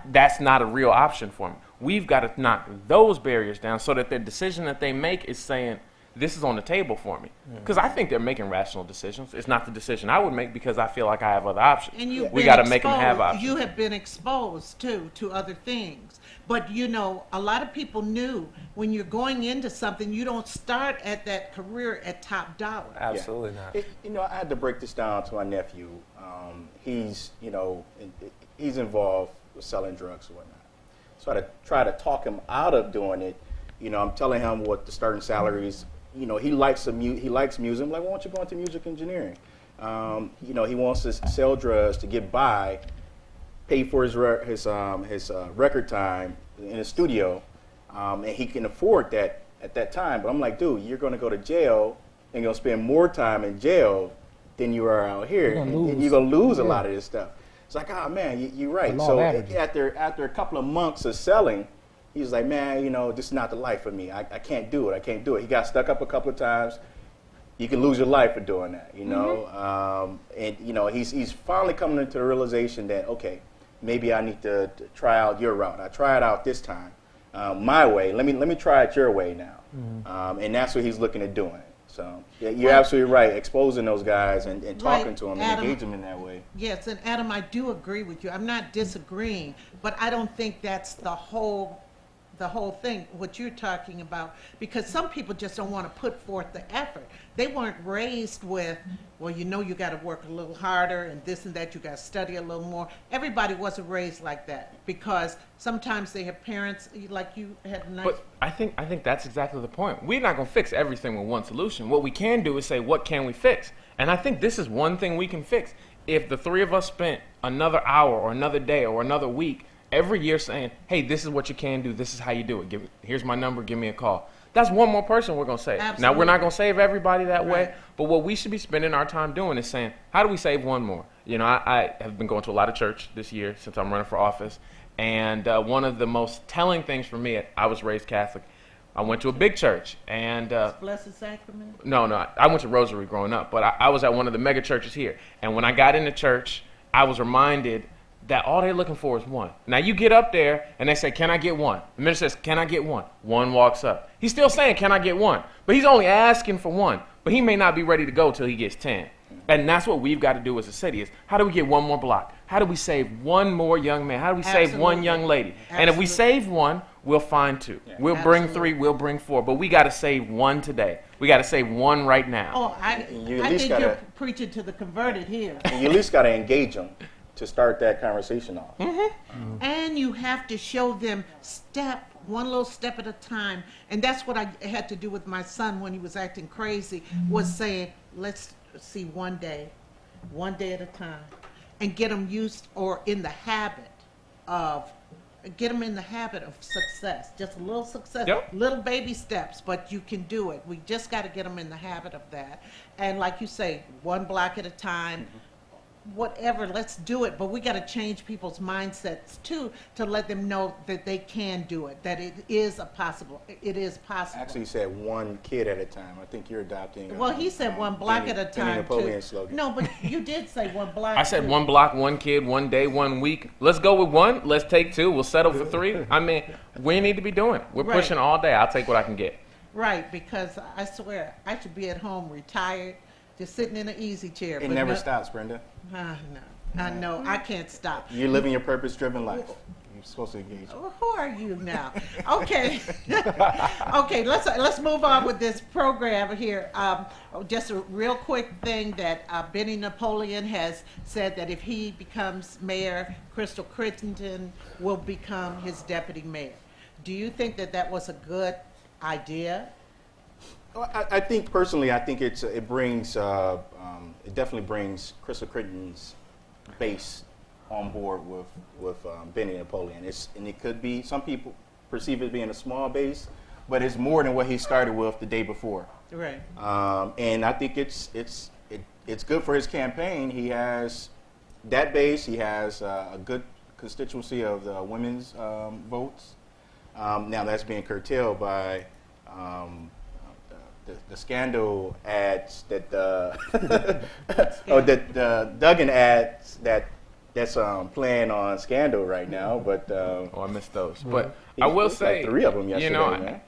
That's not a real option for them. We've got to knock those barriers down so that the decision that they make is saying, this is on the table for me. Because I think they're making rational decisions. It's not the decision I would make because I feel like I have other options. And you've We been got to make them have exposed- options. You have been exposed too to other things. But you know, a lot of people knew when you're going into something, you don't start at that career at top dollar. Absolutely not. You know, I had to break this down to my nephew. He's, you know, he's involved with selling drugs or whatnot. So I had to try to talk him out of doing it. You know, I'm telling him what the starting salaries. You know, he likes he likes music. I'm like, why don't you go into music engineering? You know, he wants to sell drugs to get by, pay for his record time in the studio, and he can afford that at that time. But I'm like, dude, you're going to go to jail and you're going to spend more time in jail than you are out here. You're gonna And lose. you're going to lose a Yeah. lot of this stuff. It's like, oh man, you're right. The law So of averages. after a couple of months of selling, he was like, man, you know, this is not the life for me. I can't do it. I can't do it. He got stuck up a couple of times. You can lose your life for doing that, you know. And you know, he's finally coming into the realization that, okay, maybe I need to try out your route. I try it out this time, my way. Let me try it your way now. And that's what he's looking at doing. So yeah, you're absolutely right. Exposing those guys and talking Right, to them and Adam. engage them in that way. Yes, and Adam, I do agree with you. I'm not disagreeing, but I don't think that's the whole thing, what you're talking about, because some people just don't want to put forth the effort. They weren't raised with, well, you know, you got to work a little harder and this and that, you got to study a little more. Everybody wasn't raised like that, because sometimes they have parents, like you had a nice... But I think that's exactly the point. We're not going to fix everything with one solution. What we can do is say, what can we fix? And I think this is one thing we can fix. If the three of us spent another hour or another day or another week every year saying, hey, this is what you can do, this is how you do it. Here's my number, give me a call. That's one more person we're going to save. Now, we're Absolutely. not going to save everybody that way, Right. but what we should be spending our time doing is saying, how do we save one more? You know, I have been going to a lot of church this year since I'm running for office, and one of the most telling things for me, I was raised Catholic, I went to a big church, and Blessed Sacrament. no, I went to Rosary growing up, but I was at one of the mega churches here. And when I got into church, I was reminded that all they're looking for is one. Now you get up there and they say, "Can I get one?" The minister says, "Can I get one?" One walks up. He's still saying, "Can I get one?" But he's only asking for one. But he may not be ready to go till he gets 10. And that's what we've got to do as a city is, how do we get one more block? How do we save one more young man? How do we save one Absolutely. young lady? And if we Absolutely. save one, we'll find 2. We'll bring Absolutely. 3, we'll bring 4. But we got to save one today. We got to save one right now. Oh, You at I least think you're gotta- preaching to the converted here. And you at least got to engage them to start that conversation off. And you have to show them one little step at a time. And that's what I had to do with my son when he was acting crazy, was saying, let's see one day at a time, and get them used or in the habit of, success. Just a little success, Yep. little baby steps, but you can do it. We just got to get them in the habit of that. And like you say, one block at a time, whatever, let's do it. But we got to change people's mindsets too, to let them know that they can do it, that it is possible. Actually, you said one kid at a time. I think you're adopting. Well, he said one block Benny- at a Benny time Napoleon too. slogan. No, but you did say one block. I said too. one block, one kid, one day, 1 week. Let's go with 1. Let's take 2. We'll settle for 3. I mean, we need to be doing it. We're Right. pushing all day. I'll take what I can get. Right, because I swear I should be at home retired, just sitting in an easy chair. It but never no, stops, Brenda. No, I know I can't stop. You're living your purpose-driven life. You're supposed to engage. Well, who are you now? Okay, okay. Let's move on with this program here. Just a real quick thing that Benny Napoleon has said that if he becomes mayor, Crystal Crittenden will become his deputy mayor. Do you think that that was a good idea? Well, I think personally, I think it definitely brings Crystal Crittenden's base on board with Benny Napoleon. And it could be, some people perceive it being a small base, but it's more than what he started with the day before. Right. And I think it's good for his campaign. He has that base. He has a good constituency of the women's votes. Now that's being curtailed by the scandal ads that the Duggan ads that's playing on Scandal right now. But Oh, I missed those. But I will it's like say, 3 of them yesterday, you know, man.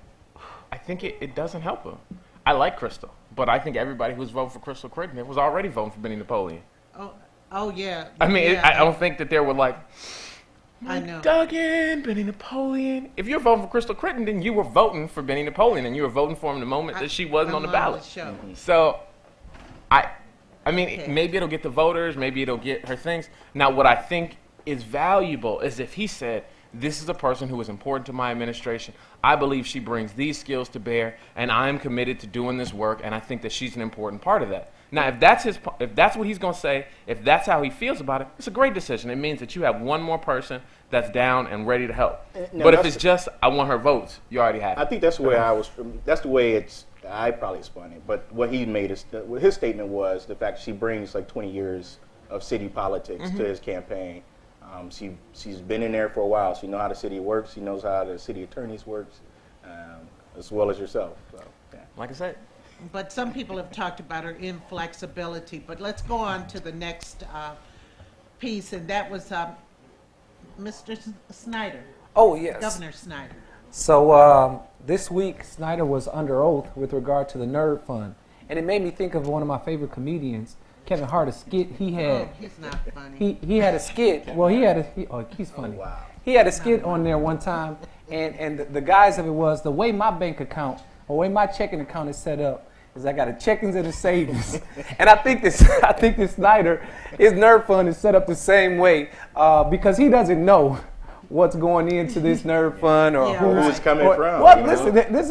I think it doesn't help him. I like Crystal, but I think everybody who's voting for Crystal Crittenden was already voting for Benny Napoleon. Oh yeah. I mean, yeah, I don't think that they were like, I know. Duggan, Benny Napoleon. If you're voting for Crystal Crittenden, you were voting for Benny Napoleon, and you were voting for him the moment that she wasn't on the I'm ballot. show. So, I mean, Okay. maybe it'll get the voters, maybe it'll get her things. Now, what I think is valuable is if he said, this is a person who is important to my administration. I believe she brings these skills to bear, and I am committed to doing this work, and I think that she's an important part of that. Now, if that's what he's going to say, if that's how he feels about it, it's a great decision. It means that you have one more person that's down and ready to help. No, But if that's- it's just, I want her votes, you already have I it. think that's the way that's the way I probably spun it. But what he made is, his statement was the fact she brings like 20 years of city politics to his campaign. She's been in there for a while. She knows how the city works. She knows how the city attorneys works, as well as yourself. So, yeah. Like I said, But some people have talked about her inflexibility. But let's go on to the next piece, and that was Mr. Snyder, Oh, yes. Governor Snyder. So this week, Snyder was under oath with regard to the Nerd Fund. And it made me think of one of my favorite comedians, Kevin Hart, a skit he had. Oh, he's not funny. He had a skit. Well, he's funny. wow. He had a skit on there one time, and the guise of it was the way my bank account, or the way my checking account is set up, is I got a checkings and a savings. And I think this Snyder, his Nerd Fund is set up the same way because he doesn't know what's going into this Nerd Fund or Yeah, who's right. Who's coming from? Well, you know? listen, this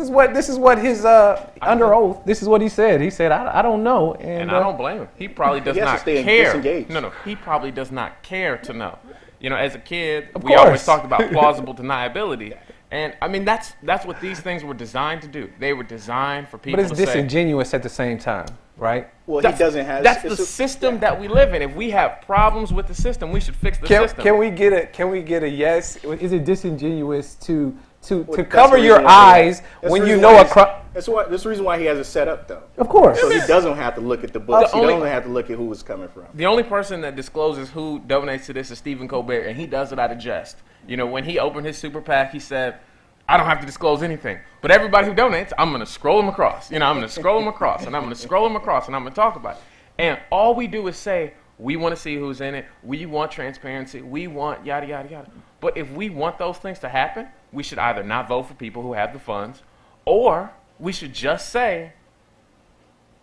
is what his under oath. This is what he said. He said, I don't know, and I don't blame him. He probably does He has to not stay care. disengaged. No, he probably does not care to know. You know, as a kid, Of we always course. talked about plausible deniability. And I mean, that's what these things were designed to do. They were designed for people But it's to say, disingenuous at the same time, right? Well, he That's- doesn't have. That's the it's a- system that we live in. If we have problems with the system, we should fix the system. Can we get a yes? Is it disingenuous to to Well, that's cover the your reason why he- eyes that's when the you reason know why a he's- crime. That's the reason why he has it set up, though. Of course. So he doesn't have to look at the books. The He only- doesn't have to look at who it's coming from. The only person that discloses who donates to this is Stephen Colbert, and he does it out of jest. You know, when he opened his super PAC, he said, I don't have to disclose anything. But everybody who donates, I'm going to scroll them across. You know, I'm going to scroll them across, and I'm going to scroll them across, and I'm going to talk about it. And all we do is say, we want to see who's in it. We want transparency. We want yada, yada, yada. But if we want those things to happen, we should either not vote for people who have the funds, or we should just say,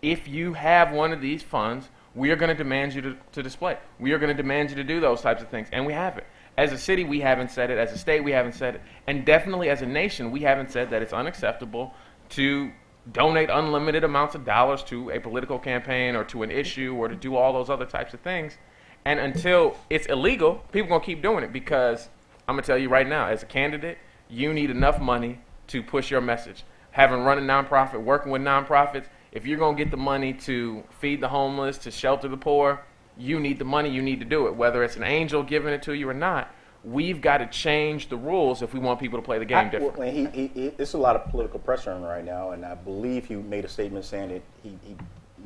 if you have one of these funds, we are going to demand you to display. We are going to demand you to do those types of things. And we haven't. As a city, we haven't said it. As a state, we haven't said it. And definitely as a nation, we haven't said that it's unacceptable to donate unlimited amounts of dollars to a political campaign or to an issue or to do all those other types of things. And until it's illegal, people are going to keep doing it because I'm going to tell you right now, as a candidate, you need enough money to push your message. Having run a nonprofit, working with nonprofits, if you're going to get the money to feed the homeless, to shelter the poor, you need the money, you need to do it. Whether it's an angel giving it to you or not, we've got to change the rules if we want people to play the game differently. Well, there's a lot of political pressure on him right now, and I believe he made a statement saying that he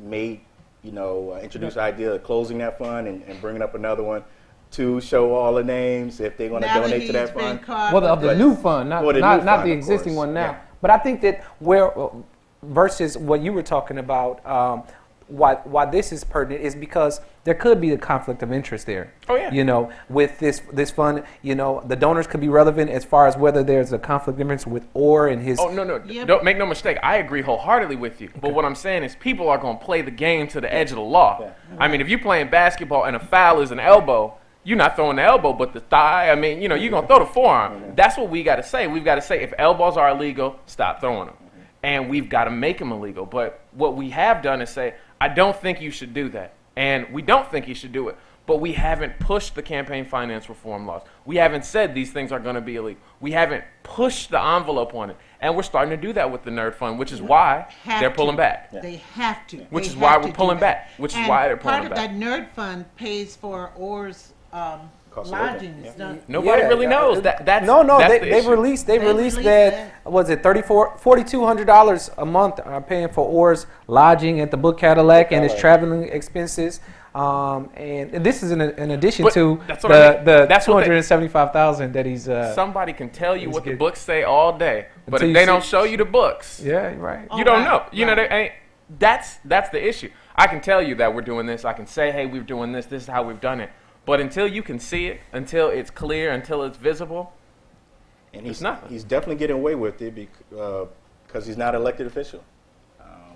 made, introduced the idea of closing that fund and bringing up another one to show all the names if they're going to Now that donate to that he's been fund. caught Well, of with the new fund, not Well, the new not fund, the of existing course, one now. yeah. But I think that versus what you were talking about, why this is pertinent is because there could be a conflict of interest there. Oh, yeah. You know, with this fund, the donors could be relevant as far as whether there's a conflict of interest with Orr and his. Oh, no. Yeah, Don't make no mistake. I agree wholeheartedly with you. But what I'm saying is people are going to play the game to the edge of the law. Yeah. I mean, if you're playing basketball and a foul is an elbow, you're not throwing the elbow but the thigh. I mean, you're going to throw the forearm. That's what we got to say. We've got to say if elbows are illegal, stop throwing them. And we've got to make them illegal. But what we have done is say, I don't think you should do that. And we don't think you should do it. But we haven't pushed the campaign finance reform laws. We haven't said these things are going to be illegal. We haven't pushed the envelope on it. And we're starting to do that with the Nerd Fund, which is why Have they're to. pulling back. They have to. Which They is why have we're to do pulling that. back. Which is And why they're pulling part of back. that nerd fund pays for Orr's Cost of lodging. living, It's yeah. not- Nobody really knows. That's they've the released They that released was it $4,200 a month paying for Orr's lodging at the Book Cadillac and his Cadillac. traveling expenses. And this is in addition But to that's what I mean. the That's what they- $275,000 that he's. Somebody can tell you It's what the good. books say all day, but Until if you they see- don't show you the books, Yeah, right. you don't right, know. You know, right. they ain't. That's the issue. I can tell you that we're doing this. I can say, hey, we're doing this. This is how we've done it. But until you can see it, until it's clear, until it's visible, And It's nothing. he's definitely getting away with it because he's not an elected official.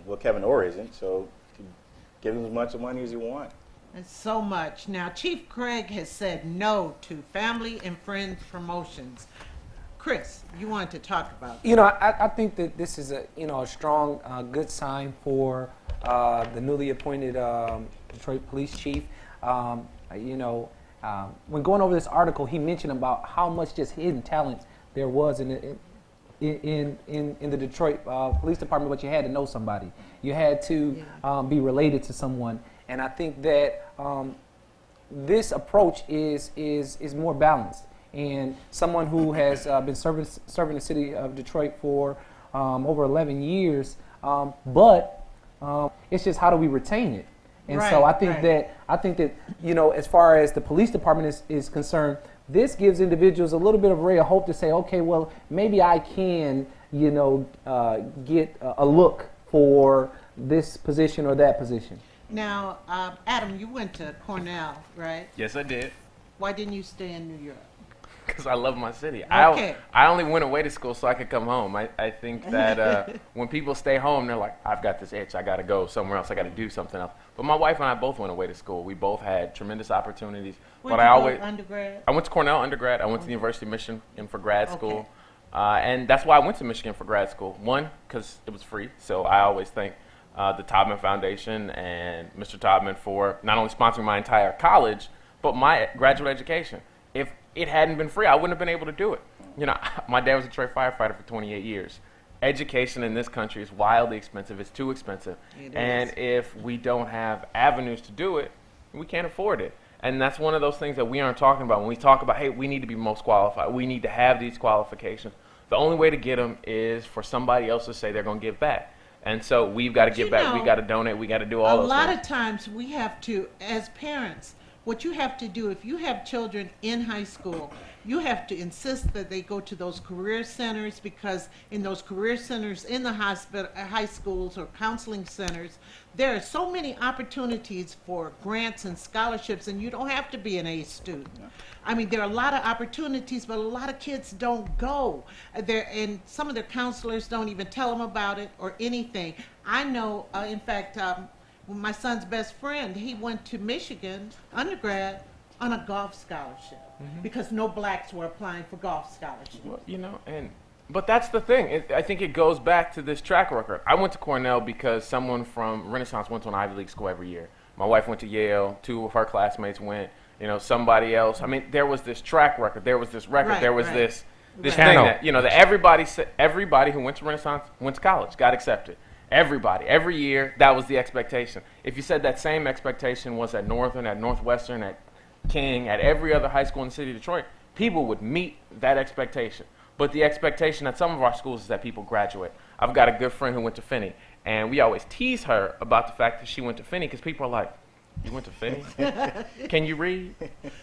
Well, Kevin Orr isn't, so give him as much money as you want. It's so much. Now, Chief Craig has said no to family and friends promotions. Chris, you wanted to talk about that. I think that this is a strong, good sign for the newly appointed Detroit Police Chief. When going over this article, he mentioned about how much just hidden talent there was in the Detroit Police Department, but you had to know somebody. You had to be related to someone, and I think that this approach is more balanced. And someone who has been serving the city of Detroit for over 11 years, but it's just how do we retain it? And so I think that as far as the police department is concerned, this gives individuals a little bit of a ray of hope to say, okay, well, maybe I can, get a look for this position or that position. Now, Adam, you went to Cornell, right? yes, I did. Why didn't you stay in New York? Because I love my city. Okay. I only went away to school so I could come home. I think that when people stay home, they're like, I've got this itch. I got to go somewhere else. I got to do something else. But my wife and I both went away to school. We both had tremendous opportunities. Where'd but you I go, always undergrad? I went to Cornell undergrad. I went to the University of Michigan for grad Okay. school. And that's why I went to Michigan for grad school. One, because it was free. So I always thank the Taubman Foundation and Mr. Taubman for not only sponsoring my entire college, but my graduate education. If it hadn't been free, I wouldn't have been able to do it. My dad was a Detroit firefighter for 28 years. Education in this country is wildly expensive. It's too expensive. It And is. if we don't have avenues to do it, we can't afford it. And that's one of those things that we aren't talking about. When we talk about, hey, we need to be most qualified. We need to have these qualifications. The only way to get them is for somebody else to say they're going to give back. And so we've got to give back. We got to donate. We got to do all A those lot things. of times we have to, as parents, what you have to do, if you have children in high school, you have to insist that they go to those career centers, because in those career centers in the hospital, high schools or counseling centers, there are so many opportunities for grants and scholarships, and you don't have to be an A student. I mean, there are a lot of opportunities, but a lot of kids don't go. And some of their counselors don't even tell them about it or anything. I know, in fact, my son's best friend, he went to Michigan undergrad on a golf scholarship because no blacks were applying for golf scholarships. Well, but that's the thing. I think it goes back to this track record. I went to Cornell because someone from Renaissance went to an Ivy League school every year. My wife went to Yale. 2 of her classmates went. Somebody else. I mean, there was this track record. There was this record. Right, there was right. this Right. thing that that everybody who went to Renaissance went to college, got accepted. Everybody, every year, that was the expectation. If you said that same expectation was at Northern, at Northwestern, at King, at every other high school in the city of Detroit, people would meet that expectation. But the expectation at some of our schools is that people graduate. I've got a good friend who went to Finney, and we always tease her about the fact that she went to Finney because people are like, "You went to Finney? Can you read?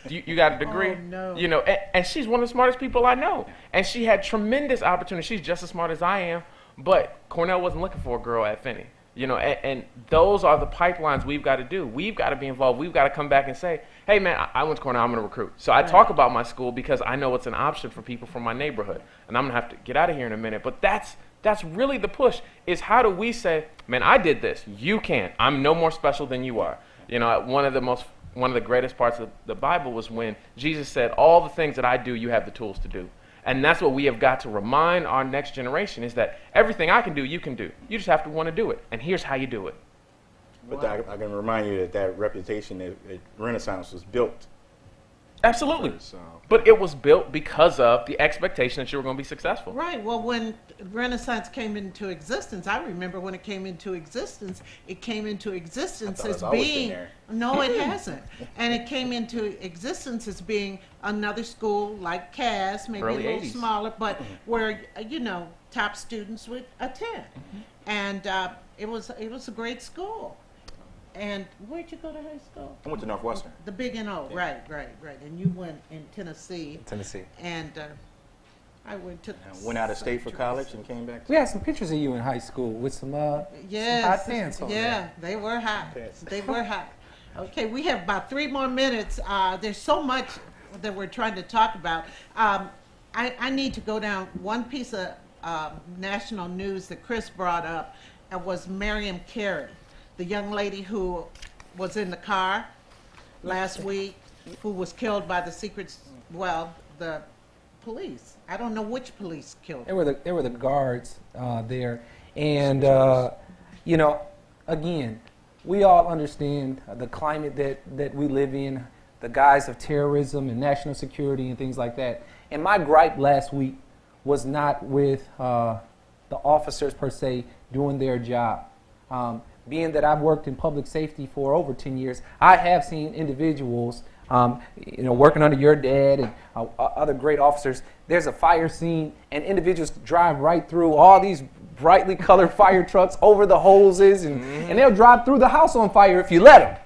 You got a degree?" Oh, no. And she's one of the smartest people I know. And she had tremendous opportunity. She's just as smart as I am, but Cornell wasn't looking for a girl at Finney. And those are the pipelines we've got to do. We've got to be involved. We've got to come back and say, hey, man, I went to Cornell. I'm going to recruit. So I talk about my school because I know it's an option for people from my neighborhood. And I'm going to have to get out of here in a minute. But that's really the push, is how do we say, man, I did this. You can't. I'm no more special than you are. One of the greatest parts of the Bible was when Jesus said, all the things that I do, you have the tools to do. And that's what we have got to remind our next generation, is that everything I can do, you can do. You just have to want to do it. And here's how you do it. But I can remind you that reputation at Renaissance was built. Absolutely. So. But it was built because of the expectation that you were going to be successful. Right. Well, when Renaissance came into existence, I remember when it came into existence thought as it's always been being, there. no, it hasn't. And it came into existence as being another school like Cass, maybe Early a little 80s. smaller, but where, top students would attend. And it was a great school. And where'd you go to high school? I went to Northwestern. The Big N.O. Yeah. Right. And you went in Tennessee. Tennessee. And I went to. I went out of state for college and came back. We had some pictures of you in high school with some Yes. hot pants on. Yeah, they were hot. Yes. They were hot. Okay, we have about 3 more minutes. There's so much that we're trying to talk about. I need to go down. One piece of national news that Chris brought up was Miriam Carey, the young lady who was in the car last week, who was killed by the police. I don't know which police killed her. They were the guards there, and again, we all understand the climate that we live in, the guise of terrorism and national security and things like that. And my gripe last week was not with the officers per se doing their job. Being that I've worked in public safety for over 10 years, I have seen individuals, working under your dad and other great officers. There's a fire scene, and individuals drive right through all these brightly colored fire trucks over the hoses, and they'll drive through the house on fire if you let them.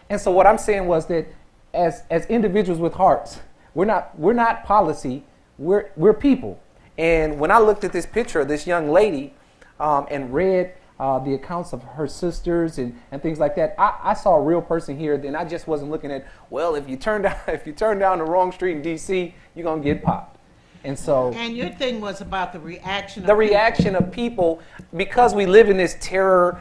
And so what I'm saying was that as individuals with hearts, we're not policy, we're people. And when I looked at this picture of this young lady and read the accounts of her sisters and things like that, I saw a real person here. Then I just wasn't looking at, well, if you turn down the wrong street in D.C., you're gonna get popped. And so, And your thing was about the reaction. the reaction of people, because we live in this terror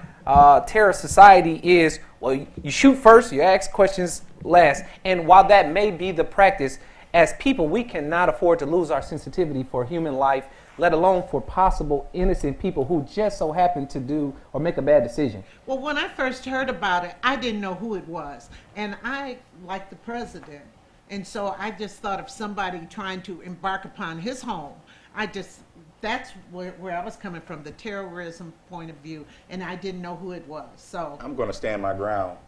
society, is, well, you shoot first, you ask questions last. And while that may be the practice, as people, we cannot afford to lose our sensitivity for human life, let alone for possible innocent people who just so happen to do or make a bad decision. Well, when I first heard about it, I didn't know who it was. And I like the president. And so I just thought of somebody trying to embark upon his home. That's where I was coming from, the terrorism point of view. And I didn't know who it was. So I'm going to stand my ground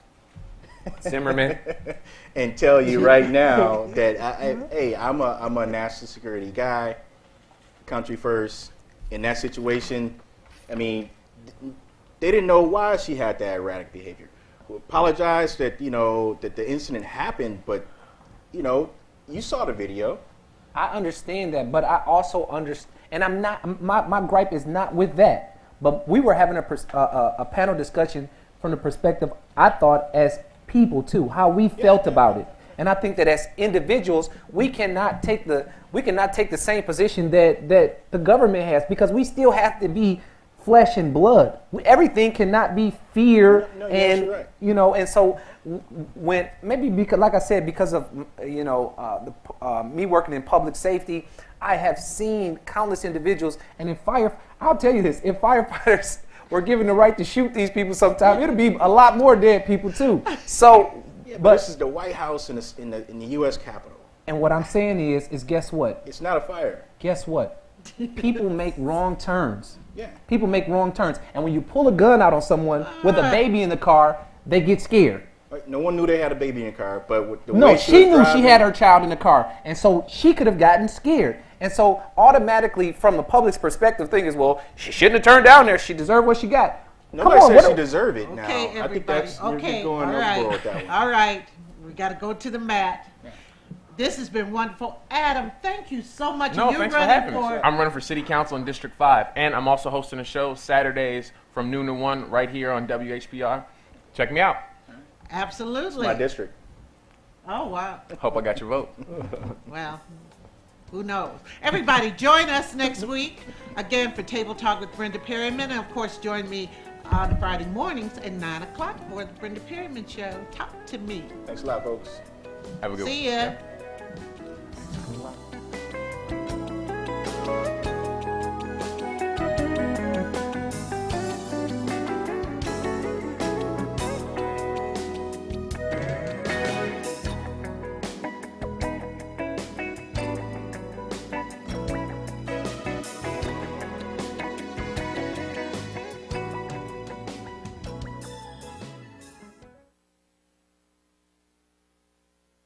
Zimmerman. and tell you right now that I'm a national security guy. country first. In that situation, I mean, they didn't know why she had that erratic behavior. We apologize that, that the incident happened, but, you saw the video. I understand that, but I also understand, and I'm not. My gripe is not with that. But we were having a panel discussion from the perspective, I thought, as people too, how we felt about it. And I think that as individuals, we cannot take the same position that the government has, because we still have to be flesh and blood. Everything cannot be fear. No, you're and absolutely right. And so when maybe because, like I said, because of me working in public safety, I have seen countless individuals, and I'll tell you this, if firefighters were given the right to shoot these people sometime, it'll be a lot more dead people too. So, But this is the White House in the U.S. Capitol. And what I'm saying is guess what? It's not a fire. Guess what? People make wrong turns. Yeah. People make wrong turns. And when you pull a gun out on someone with a baby in the car, they get scared. Like, no one knew they had a baby in the car, but with the No, way she was knew she driving- had her child in the car. And so she could have gotten scared. And so automatically, from the public's perspective, thing is, well, she shouldn't have turned down there. She deserved what she got. Nobody Come on, said what she deserved it. Now, Okay, I think everybody. that's you're Okay, going all overboard right. with that one. All right. We got to go to the mat. This has been wonderful. Adam, thank you so much. No, You're thanks for running having me. I'm running for City Council in District 5, and I'm also hosting a show Saturdays from noon to 1 right here on WHPR. Check me out. Absolutely. My district. Oh, wow. Hope I got your vote. Well, who knows? Everybody, join us next week again for Table Talk with Brenda Perryman. And, of course, join me on Friday mornings at 9 o'clock for the Brenda Perryman Show. Talk to me. Thanks a lot, folks. Have a good one. See ya.